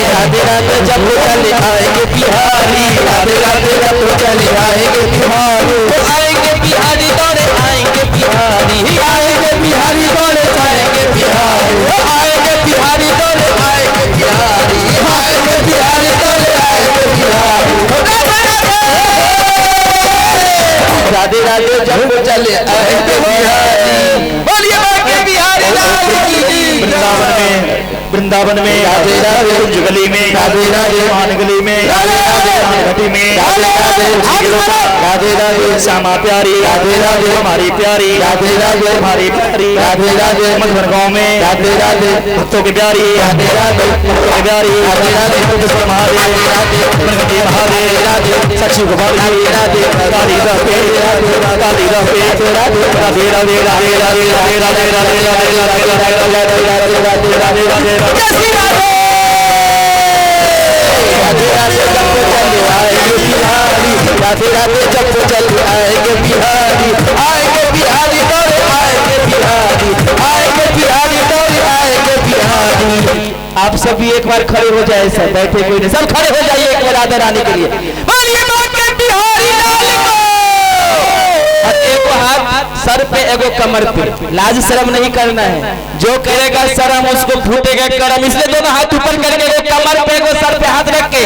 राधे राधे जब चले आएंगे बिहारी, राधे राधे जब चले आएंगे बिहारी, आएंगे बिहारी दौड़े आएंगे बिहारी, आएंगे बिहारी दौड़े आएंगे बिहारी, आएंगे बिहारी दौड़े आएंगे बिहारी, आएंगे बिहारी दौड़े आएंगे बिहारी। राधे राधे जब चले आएंगे बिहारी, बोलिए बाके बिहारी लाल की। वृंदावन में राधे राधे, कुंज गली में राधे राधे, मान गली में राधे राधे, घटी में राधे राधे, राधे राधे, श्यामा प्यारी राधे राधे, हमारी प्यारी राधे राधे, हमारी प्यारी राधे राधे, मधुबन गाँव में राधे राधे, भक्तों की प्यारी राधे राधे, भक्तों की प्यारी राधे राधे, महादेव राधे, गणपति महादेव राधे, सच्ची गोपाल राधे, काली राधे राधे, काली राधे राधे, राधे राधे, राधे राधे, राधे राधे, राधे राधे, राधे राधे, राधे राधे, राधे राधे। राधे राधे जब चले आएंगे बिहारी, राधे राधे जब चले आएंगे बिहारी, आएंगे बिहारी दौड़े आएंगे बिहारी, आएंगे बिहारी दौड़े आएंगे बिहारी। आप सब भी एक बार खड़े हो जाए, सब बैठे कोई नहीं, सब खड़े हो जाइए एक बार राधा रानी के लिए। बोलिए बाके बिहारी लाल को। एगो हाथ सर पे एगो कमर पे, लाज शर्म नहीं करना है, जो करेगा शर्म उसको फूटेगा करम, इसलिए दोनों हाथ ऊपर करके एगो कमर पे एगो सर पे हाथ रख के